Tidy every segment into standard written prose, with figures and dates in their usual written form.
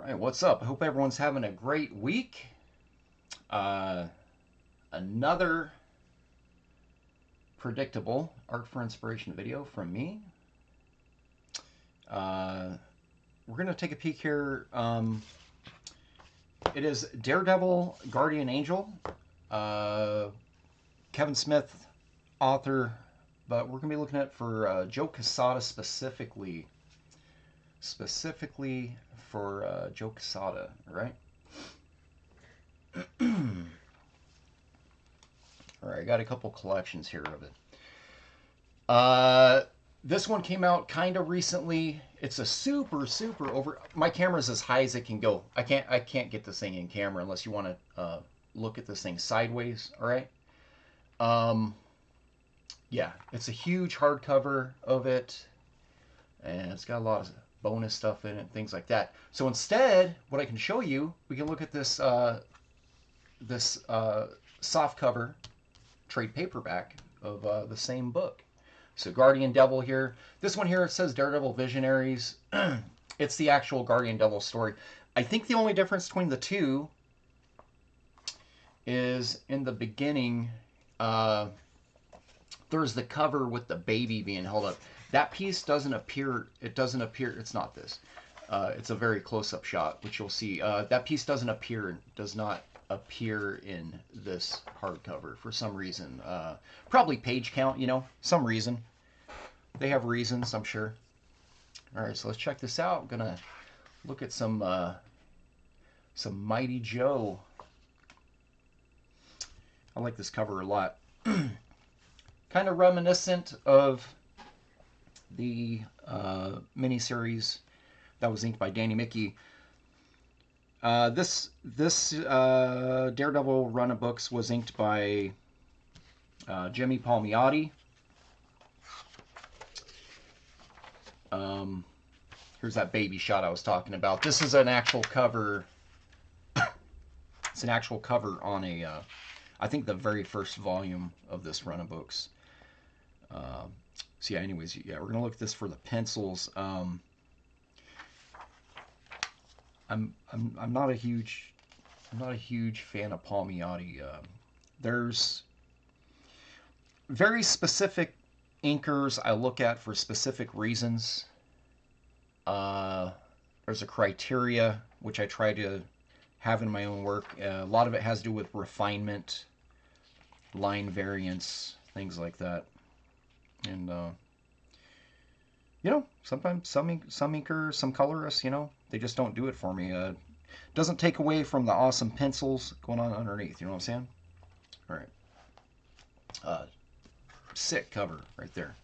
Alright, what's up? I hope everyone's having a great week. Another predictable art for inspiration video from me. We're going to take a peek here. It is Daredevil Guardian Angel. Kevin Smith, author, but we're going to be looking at for Joe Quesada specifically. Specifically for Joe Quesada, right? Alright, I got a couple collections here of it. This one came out kind of recently. It's a super over. My camera's as high as it can go. I can't get this thing in camera unless you want to look at this thing sideways. All right. Yeah, it's a huge hardcover of it, and it's got a lot of bonus stuff in it, things like that. So instead, what I can show you, we can look at this soft cover trade paperback of the same book. So Guardian Devil here. This one here, it says Daredevil Visionaries. It's the actual Guardian Devil story. I think the only difference between the two is in the beginning, there's the cover with the baby being held up. That piece doesn't appear. It doesn't appear. It's not this. It's a very close-up shot, which you'll see. That piece does not appear in this hardcover for some reason. Probably page count, some reason. They have reasons, I'm sure. All right, so let's check this out. I'm gonna look at some Mighty Joe. I like this cover a lot. Kind of reminiscent of the miniseries that was inked by Danny Mickey. This Daredevil run of books was inked by Jimmy Palmiotti. Here's that baby shot I was talking about. This is an actual cover. It's an actual cover on a, I think the very first volume of this run of books. So yeah, anyways, yeah, we're gonna look at this for the pencils. I'm not a huge fan of Palmiotti. There's very specific inkers I look at for specific reasons. There's a criteria which I try to have in my own work. A lot of it has to do with refinement, line variance, things like that. And sometimes some inkers, some colorists, they just don't do it for me. Doesn't take away from the awesome pencils going on underneath. You know what I'm saying? All right. Sick cover right there.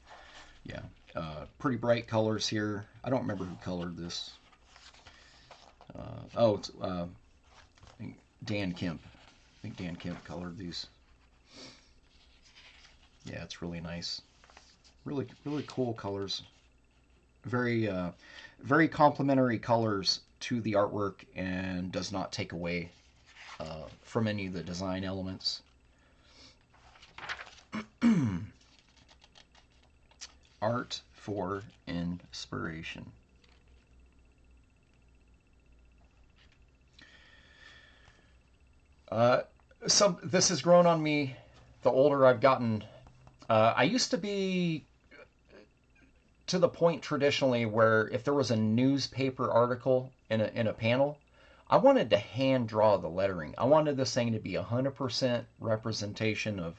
Yeah. Pretty bright colors here. I don't remember who colored this. It's I think Dan Kemp. I think Dan Kemp colored these. Yeah, it's really nice. Really cool colors. Very complementary colors to the artwork and does not take away from any of the design elements. Art for inspiration. This has grown on me the older I've gotten. I used to be to the point traditionally where if there was a newspaper article in a panel, I wanted to hand draw the lettering. I wanted this thing to be 100% representation of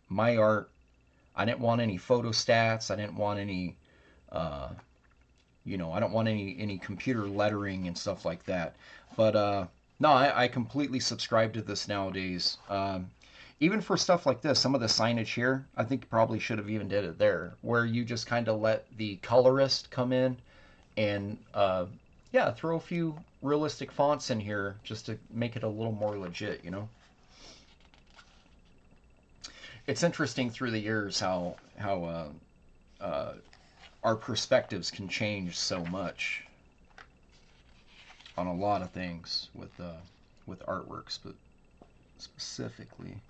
my art. I didn't want any photo stats. I didn't want any, I don't want any computer lettering and stuff like that. But no, I completely subscribe to this nowadays. Even for stuff like this, some of the signage here, I think probably should have even did it there, where you just kind of let the colorist come in and, throw a few realistic fonts in here just to make it a little more legit, It's interesting through the years how our perspectives can change so much on a lot of things with artworks, but specifically.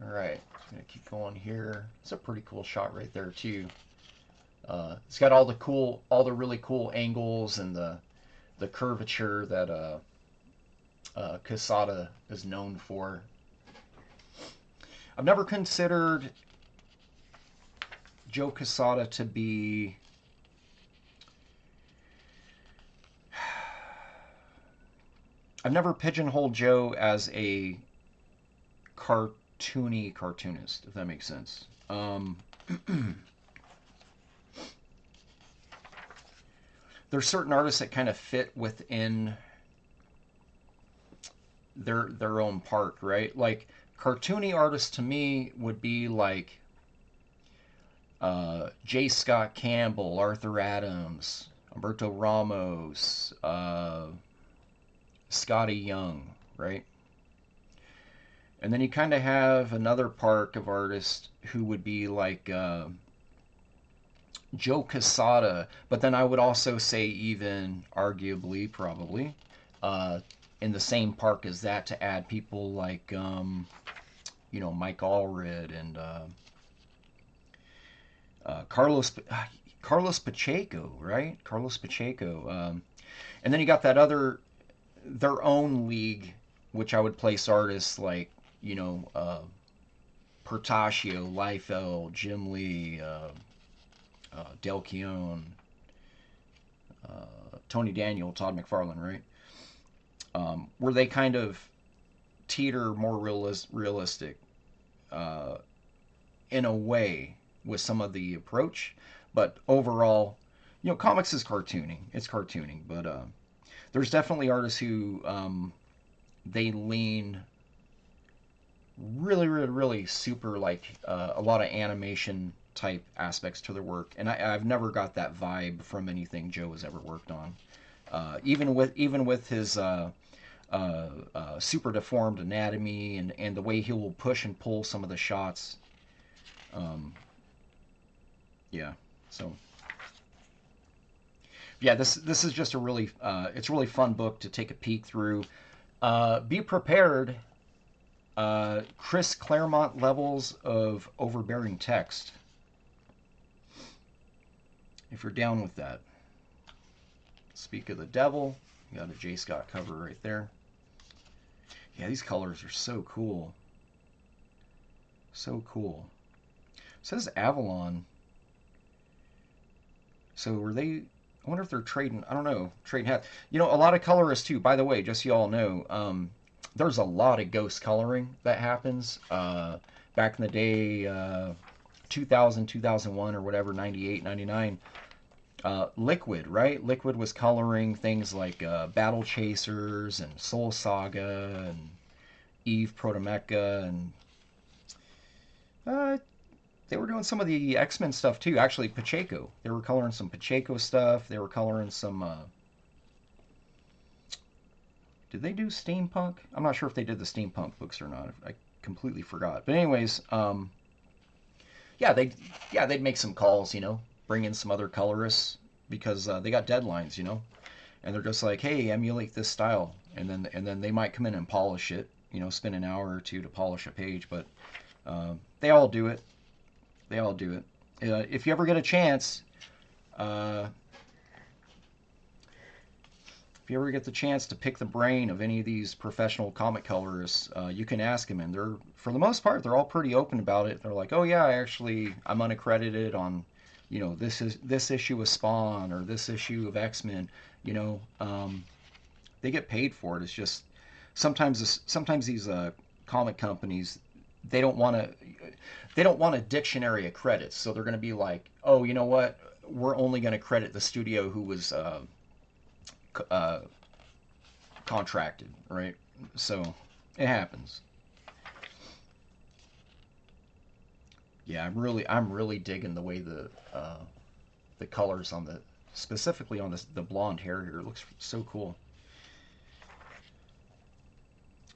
All right, I'm gonna keep going here. It's a pretty cool shot right there too. It's got all the really cool angles and the the curvature that Quesada is known for. I've never considered Joe Quesada to be I've never pigeonholed Joe as a cartoonist, if that makes sense. There's certain artists that kind of fit within their own part, right? Like cartoony artists to me would be like J. Scott Campbell, Arthur Adams, Humberto Ramos, Scotty Young, right? And then you kind of have another park of artists who would be like Joe Quesada, but then I would also say even arguably probably in the same park as that to add people like Mike Allred and Carlos Pacheco, right? Carlos Pacheco, and then you got that other their own league, which I would place artists like Portacio, Liefeld, Jim Lee, Del Keown, Tony Daniel, Todd McFarlane, right? Where they kind of teeter more realistic in a way with some of the approach, but overall, comics is cartooning. It's cartooning, but there's definitely artists who they lean really, really, really super like a lot of animation type aspects to their work, and I've never got that vibe from anything Joe has ever worked on. Even with his super deformed anatomy and the way he will push and pull some of the shots. Yeah, so yeah, this is just a really it's a really fun book to take a peek through. Be prepared. Chris Claremont levels of overbearing text. If you're down with that. Speak of the Devil. You got a J. Scott cover right there. Yeah, these colors are so cool. So cool. It says Avalon. So were they... I wonder if they're trading... I don't know. Trading hats. A lot of colorists too. By the way, just so you all know, there's a lot of ghost coloring that happens. Back in the day, 2000, 2001 or whatever, 98, 99... Liquid, right? Liquid was coloring things like Battle Chasers and Soul Saga and Eve Protomecha, and they were doing some of the X-Men stuff too. Actually, Pacheco. They were coloring some Pacheco stuff. They were coloring some... Did they do steampunk? I'm not sure if they did the steampunk books or not. I completely forgot. But anyways, they'd make some calls, bring in some other colorists because they got deadlines, and they're just like, hey, emulate this style, and then they might come in and polish it, spend an hour or two to polish a page, but they all do it. They all do it. If you ever get a chance, if you ever get the chance to pick the brain of any of these professional comic colorists, you can ask them, and they're, for the most part, they're all pretty open about it. They're like, oh yeah, I'm unaccredited on, this issue of Spawn or this issue of X-Men. They get paid for it. It's just sometimes these comic companies, they don't want a dictionary of credits, so they're going to be like, oh, you know what? We're only going to credit the studio who was contracted, right? So it happens. Yeah, I'm really digging the way the colors on specifically on the blonde hair here. It looks so cool.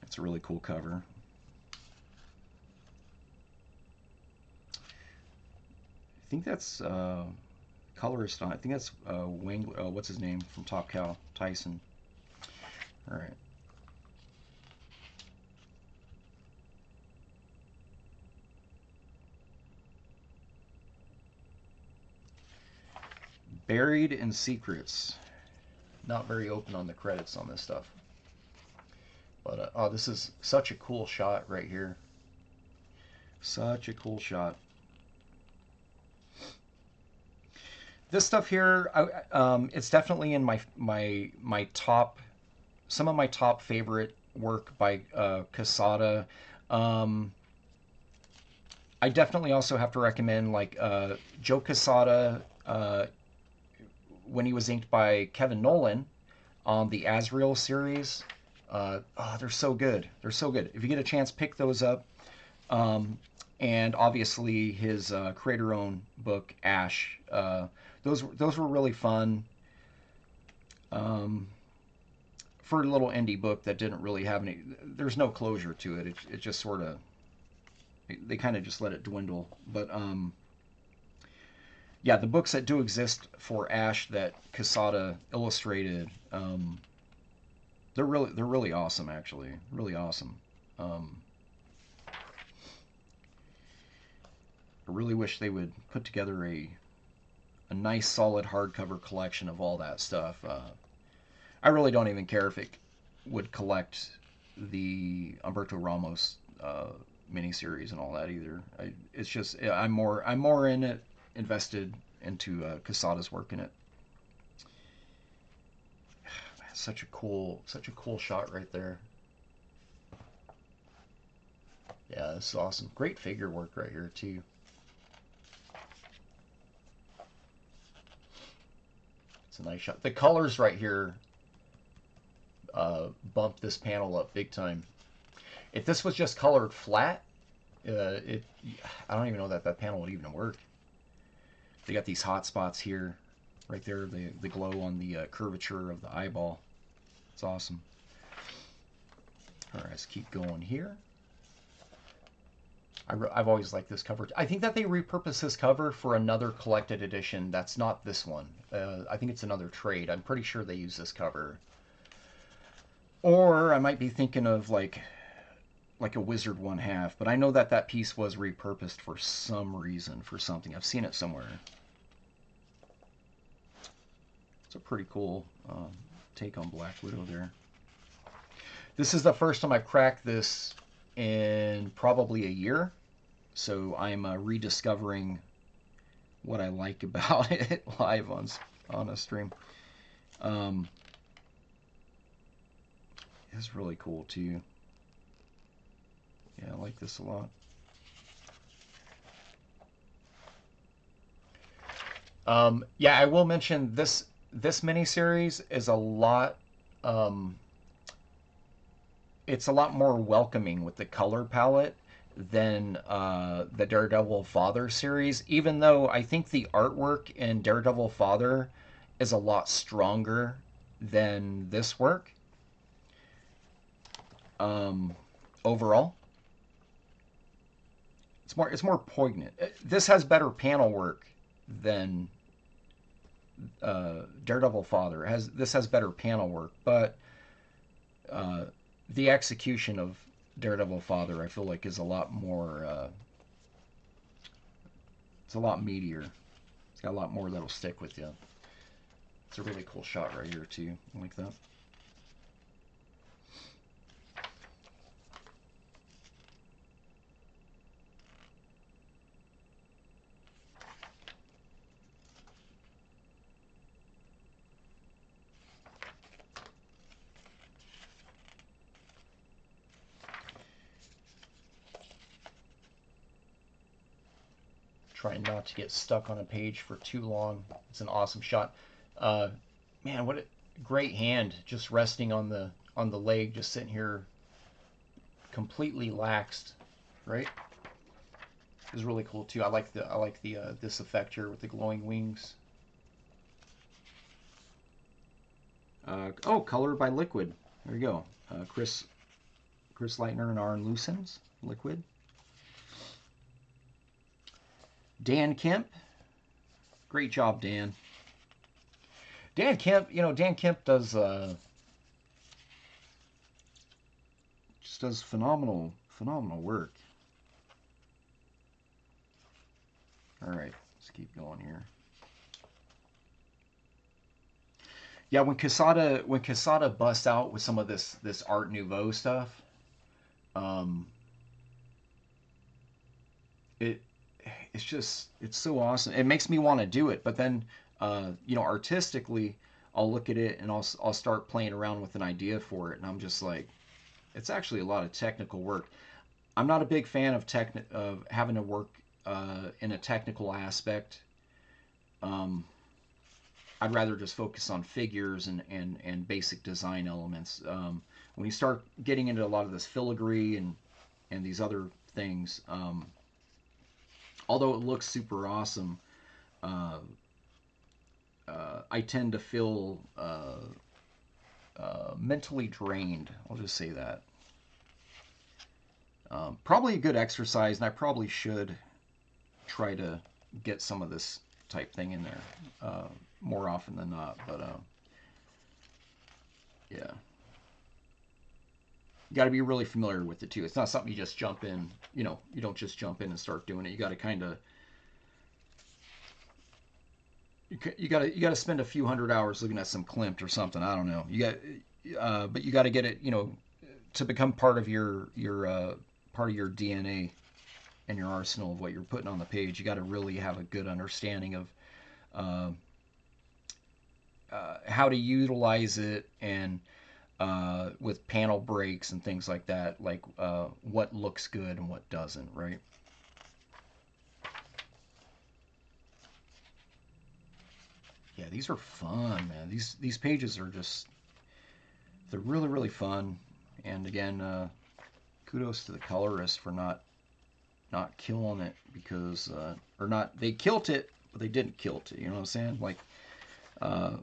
It's a really cool cover. I think that's colorist on. I think that's Wangler. What's his name from Top Cow? Tyson. All right. Buried in Secrets. not very open on the credits on this stuff. But oh, this is such a cool shot right here. Such a cool shot. This stuff here, it's definitely in my top, some of my top favorite work by Quesada. Um, I definitely also have to recommend like Joe Quesada when he was inked by Kevin Nolan on the Azrael series. Oh, they're so good. They're so good. If you get a chance, pick those up. Um, and obviously his creator-owned book Ash. Those were really fun. Um, for a little indie book that didn't really have any, there's no closure to it. It just sort of, they kind of just let it dwindle. But yeah, the books that do exist for Ash that Quesada illustrated, they're really awesome actually, really awesome. Um, I really wish they would put together a nice solid hardcover collection of all that stuff. I really don't even care if it would collect the Humberto Ramos miniseries and all that either. It's just I'm more in it, invested into Quesada's work in it. Such a cool shot right there. Yeah, this is awesome. Great figure work right here too. It's a nice shot. The colors right here bump this panel up big time. If this was just colored flat, it I don't even know that that panel would even work. They got these hot spots here, right there, the glow on the curvature of the eyeball. It's awesome. All right, let's keep going here. I've always liked this cover. I think that they repurposed this cover for another collected edition that's not this one. I think it's another trade. I'm pretty sure they use this cover. Or I might be thinking of like a Wizard 1/2, but I know that that piece was repurposed for some reason, for something. I've seen it somewhere. It's a pretty cool take on Black Widow there. This is the first time I've cracked this in probably a year, so I'm rediscovering what I like about it live on a stream. It's really cool too. Yeah, I like this a lot. Yeah, I will mention this miniseries is a lot. Um, it's a lot more welcoming with the color palette than the Daredevil Father series. Even though I think the artwork in Daredevil Father is a lot stronger than this work. Overall, it's more poignant. This has better panel work than Daredevil Father. This has better panel work, but the execution of Daredevil Father, I feel like, is a lot more. It's a lot meatier. It's got a lot more that'll stick with you. It's a really cool shot right here too. I like that. Trying not to get stuck on a page for too long. It's an awesome shot. Uh, Man, what a great hand, just resting on the leg, just sitting here completely laxed, right? It's really cool too. I like the this effect here with the glowing wings. Oh, color by Liquid. There you go. Chris Leitner and Arn Lucens, Liquid. Dan Kemp. Great job, Dan. Dan Kemp, Dan Kemp does just does phenomenal work. All right, let's keep going here. Yeah, when Quesada busts out with some of this Art Nouveau stuff, um, it it's so awesome. It makes me want to do it. But then, artistically, I'll look at it and I'll start playing around with an idea for it, and I'm just like, it's actually a lot of technical work. I'm not a big fan of having to work in a technical aspect. Um, I'd rather just focus on figures and basic design elements. When you start getting into a lot of this filigree and these other things, although it looks super awesome, uh, I tend to feel mentally drained. I'll just say that. Probably a good exercise, and I probably should try to get some of this type thing in there more often than not. But yeah, you got to be really familiar with it too. It's not something you just jump in. You don't just jump in and start doing it. You got to kind of you got to spend a few hundred hours looking at some Klimt or something. I don't know. But you got to get it. To become part of your DNA and your arsenal of what you're putting on the page. You got to really have a good understanding of uh, how to utilize it and with panel breaks and things like that, like what looks good and what doesn't, right? Yeah, these are fun, man. These pages are just they're really really fun. And again, kudos to the colorist for not killing it because or not they killed it, but they didn't kill it. You know what I'm saying? Like uh,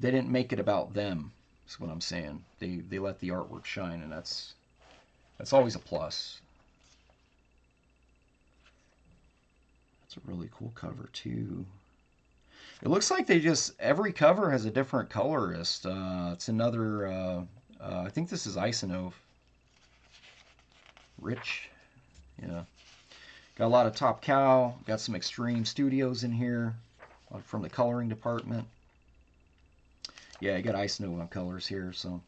they didn't make it about them. That's what I'm saying. They let the artwork shine, and that's always a plus. That's a really cool cover too. It looks like they just every cover has a different colorist. It's another. I think this is Isanove. Rich. Yeah. Got a lot of Top Cow. Got some Extreme Studios in here from the coloring department. Yeah, you got Isanove on colors here. So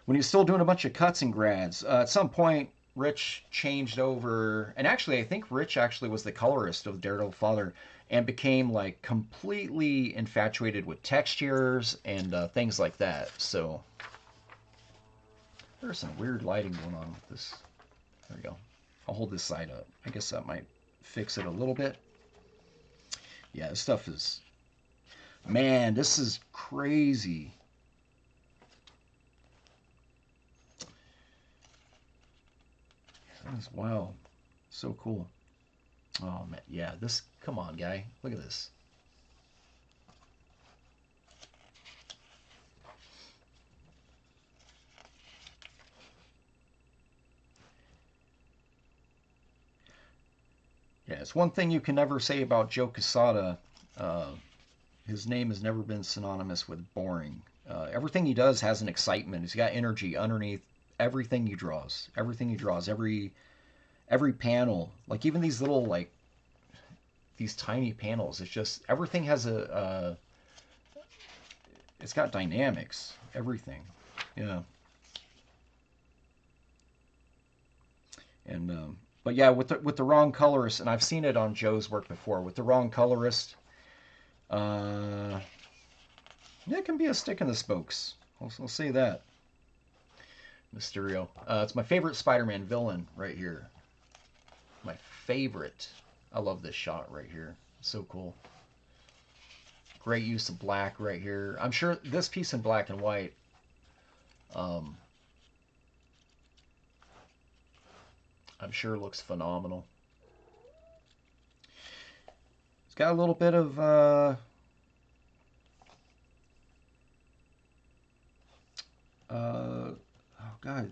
when he was still doing a bunch of cuts and grads, at some point Rich changed over, and actually I think Rich actually was the colorist of Daredevil Father and became like completely infatuated with textures and things like that. So there's some weird lighting going on with this. There we go. I'll hold this side up. I guess that might fix it a little bit. Yeah, this stuff is, man, this is crazy. That is wild. So cool. Oh man, yeah, this, come on, guy. Look at this. Yeah, it's one thing you can never say about Joe Quesada. Uh, his name has never been synonymous with boring. Everything he does has an excitement. He's got energy underneath everything he draws. Everything he draws, every panel, like even these little like these tiny panels. It's just everything has it's got dynamics. Everything, yeah. And but yeah, with the wrong colorist, and I've seen it on Joe's work before. With the wrong colorist, uh, yeah, it can be a stick in the spokes. I'll say that. Mysterio. It's my favorite Spider-Man villain right here. My favorite. I love this shot right here. So cool. Great use of black right here. I'm sure this piece in black and white. Um, I'm sure looks phenomenal. It's got a little bit of oh god,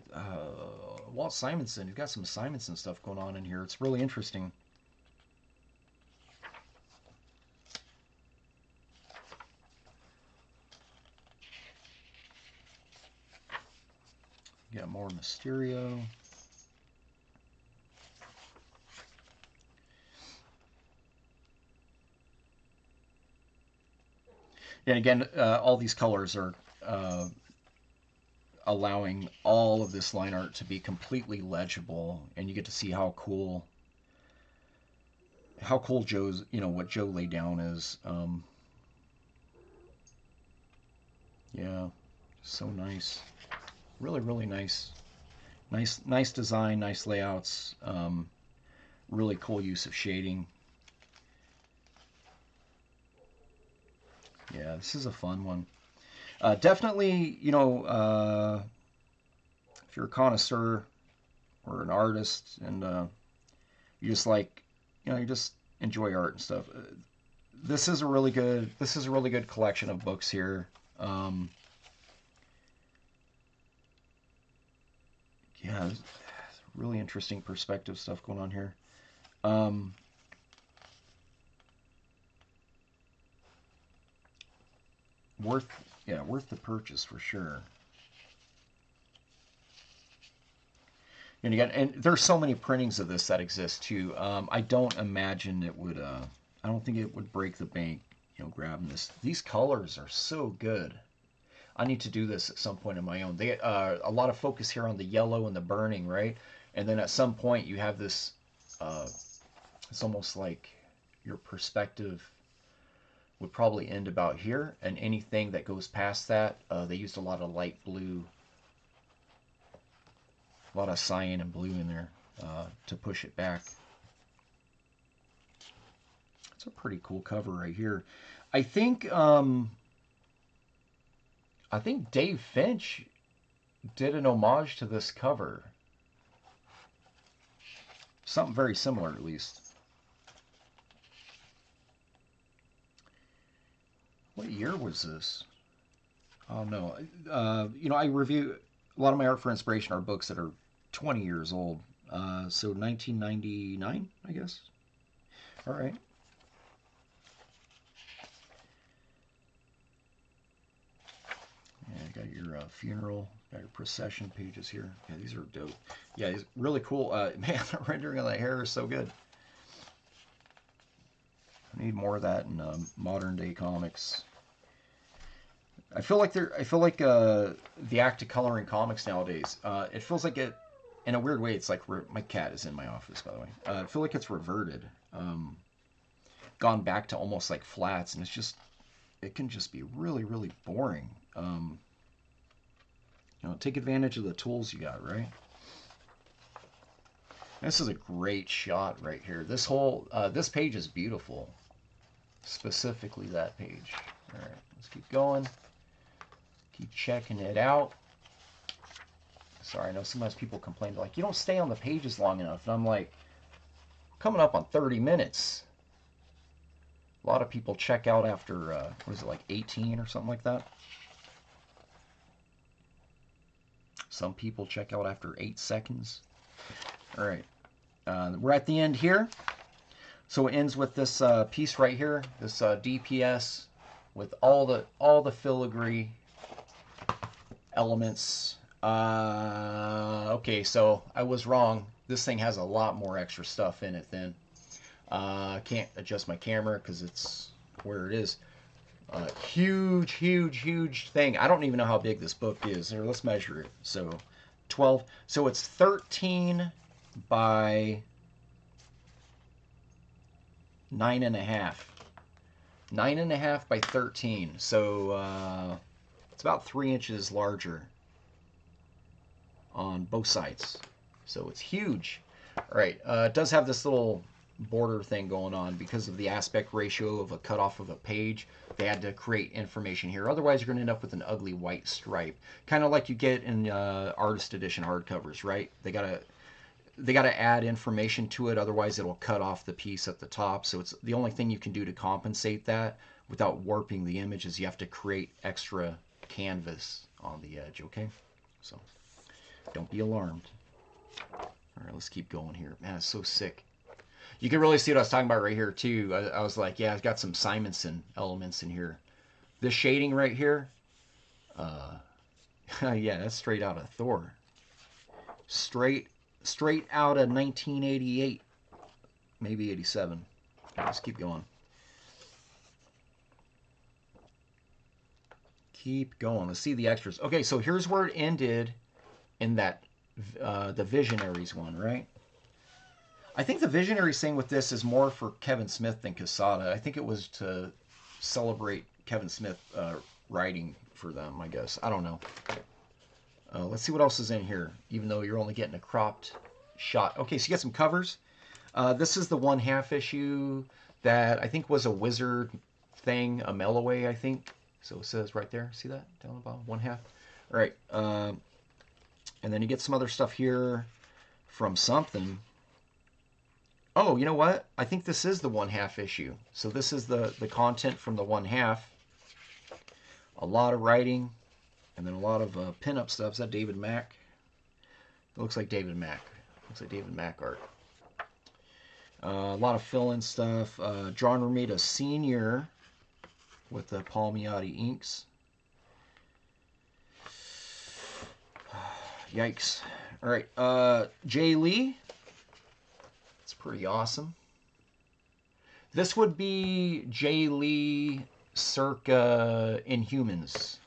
Walt Simonson. He's got some Simonson stuff going on in here. It's really interesting. You got more Mysterio. And again, all these colors are allowing all of this line art to be completely legible, and you get to see how cool Joe's, what Joe laid down is. Yeah, so nice. Really, really nice. Nice design, nice layouts. Really cool use of shading. Yeah, this is a fun one. Definitely, if you're a connoisseur or an artist and you just like, you just enjoy art and stuff. This is a really good collection of books here. Um, yeah, really interesting perspective stuff going on here. Um, worth, yeah, worth the purchase for sure. And there's so many printings of this that exist too. I don't imagine it would. I don't think it would break the bank. Grabbing this. These colors are so good. I need to do this at some point in my own. They a lot of focus here on the yellow and the burning, right? And then at some point you have this. It's almost like your perspective would probably end about here, and anything that goes past that, they used a lot of light blue, a lot of cyan and blue in there to push it back. It's a pretty cool cover right here. I think I think Dave Finch did an homage to this cover. Something very similar, at least. What year was this? Oh no. I review a lot of my art for inspiration are books that are 20 years old. So 1999, I guess. All right. Yeah, got your funeral, got your procession pages here. Yeah, these are dope. Yeah, these really cool. Man, the rendering of that hair is so good. I need more of that in modern day comics. The act of coloring comics nowadays. It feels like it, in a weird way. It's like my cat is in my office, by the way. I feel like it's reverted, gone back to almost like flats, and it can just be really, really boring. Take advantage of the tools you got, right? This is a great shot right here. This page is beautiful. Specifically that page. All right, let's keep going. Keep checking it out. Sorry, I know sometimes people complain like you don't stay on the pages long enough, and I'm like, coming up on 30 minutes. A lot of people check out after what is it, like 18 or something like that. Some people check out after 8 seconds. All right, we're at the end here. So it ends with this piece right here, this DPS with all the filigree elements. Okay, so I was wrong. This thing has a lot more extra stuff in it then. I can't adjust my camera because it's where it is. Huge, huge, huge thing. I don't even know how big this book is. Here, let's measure it. So 12. So it's 13 by 9.5. 9.5 by 13. So it's about 3 inches larger on both sides. So it's huge. All right. It does have this little border thing going on because of the aspect ratio of a cutoff of a page. They had to create information here. Otherwise, you're going to end up with an ugly white stripe, kind of like you get in artist edition hardcovers, right? They gotta add information to it. Otherwise, it'll cut off the piece at the top. So it's the only thing you can do to compensate that without warping the image is you have to create extra canvas on the edge. Okay, so don't be alarmed. All right, let's keep going here. Man, it's so sick. You can really see what I was talking about right here too. I was like, yeah, I've got some Simonson elements in here. This shading right here, yeah, that's straight out of Thor. Straight out of 1988, maybe 87. Let's keep going. Keep going. Let's see the extras. Okay, so here's where it ended in that the Visionaries one, right? I think the Visionaries thing with this is more for Kevin Smith than Quesada. I think it was to celebrate Kevin Smith writing for them, I guess. I don't know. Let's see what else is in here, even though you're only getting a cropped shot. Okay, so you get some covers. This is the 1/2 issue that I think was a Wizard thing, a mail away, I think. So it says right there. See that down the bottom? 1/2. All right. And then you get some other stuff here from something. Oh, you know what? I think this is the 1/2 issue. So this is the content from the 1/2. A lot of writing, and then a lot of pin-up stuff. Is that David Mack? It looks like David Mack. Looks like David Mack art. A lot of fill-in stuff. John Romita Sr. with the Palmiotti inks. Yikes. All right. Jay Lee. It's pretty awesome. This would be Jay Lee circa Inhumans.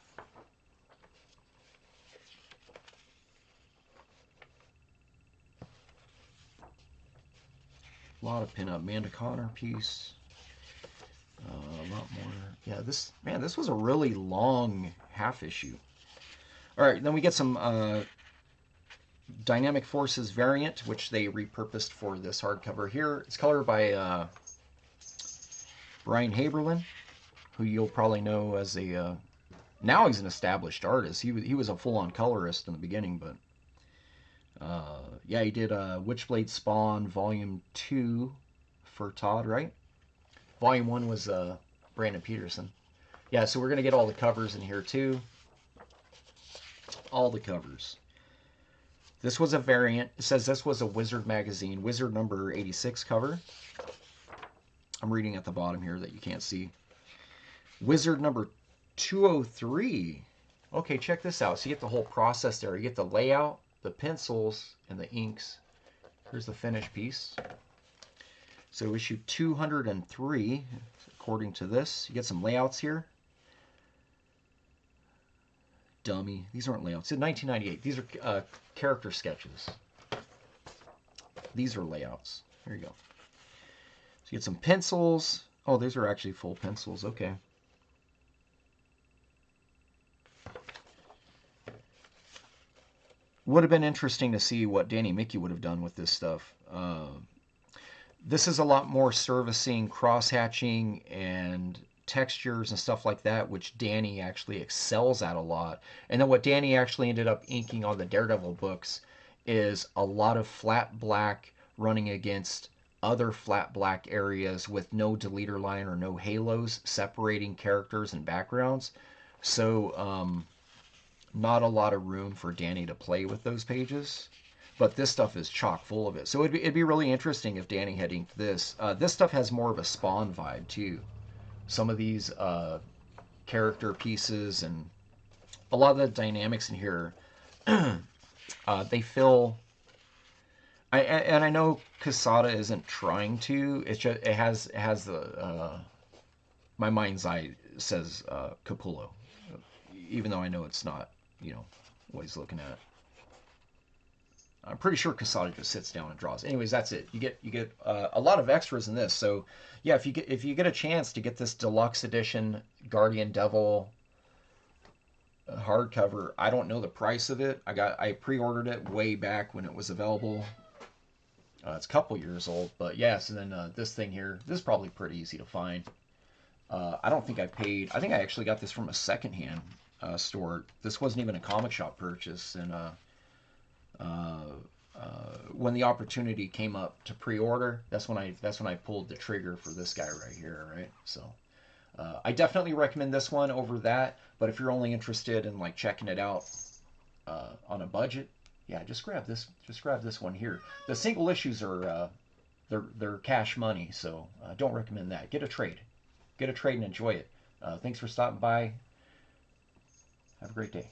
A lot of pinup. Amanda Connor piece. A lot more. Yeah, this was a really long half issue. All right, then we get some Dynamic Forces variant, which they repurposed for this hardcover here. It's colored by Brian Haberlin, who you'll probably know as a now he's an established artist. He was a full-on colorist in the beginning, but yeah, he did Witchblade Spawn Volume 2 for Todd, right? Volume 1 was Brandon Peterson. Yeah, so we're going to get all the covers in here too. All the covers. This was a variant. It says this was a Wizard magazine, Wizard number 86 cover. I'm reading at the bottom here that you can't see. Wizard number 203. Okay, check this out. So you get the whole process there. You get the layout, the pencils, and the inks. Here's the finished piece. So issue 203, according to this. You get some layouts here. Dummy. These aren't layouts. In 1998. These are character sketches. These are layouts. Here you go. So you get some pencils. Oh, these are actually full pencils. Okay. Would have been interesting to see what Danny Mickey would have done with this stuff. This is a lot more servicing, cross-hatching, and textures and stuff like that, which Danny actually excels at a lot. And then what Danny actually ended up inking on the Daredevil books is a lot of flat black running against other flat black areas with no deleter line or no halos separating characters and backgrounds. So not a lot of room for Danny to play with those pages. But this stuff is chock full of it. So it'd be really interesting if Danny had inked this. This stuff has more of a Spawn vibe too. Some of these character pieces and a lot of the dynamics in here, they feel. And I know Quesada isn't trying to. It's just it has the my mind's eye says Capullo, even though I know it's not. You know what he's looking at. I'm pretty sure Quesada just sits down and draws. Anyways, that's it. You get a lot of extras in this. So yeah, if you get a chance to get this deluxe edition Guardian Devil hardcover, I don't know the price of it. I pre-ordered it way back when it was available. It's a couple years old, but yes. And then this thing here, this is probably pretty easy to find. I don't think I paid. I think I actually got this from a secondhand store. This wasn't even a comic shop purchase, and when the opportunity came up to pre-order, that's when I pulled the trigger for this guy right here, right? So I definitely recommend this one over that. But if you're only interested in like checking it out on a budget, yeah, just grab this. Just grab this one here. The single issues are they're cash money, so don't recommend that. Get a trade and enjoy it. Thanks for stopping by. Have a great day.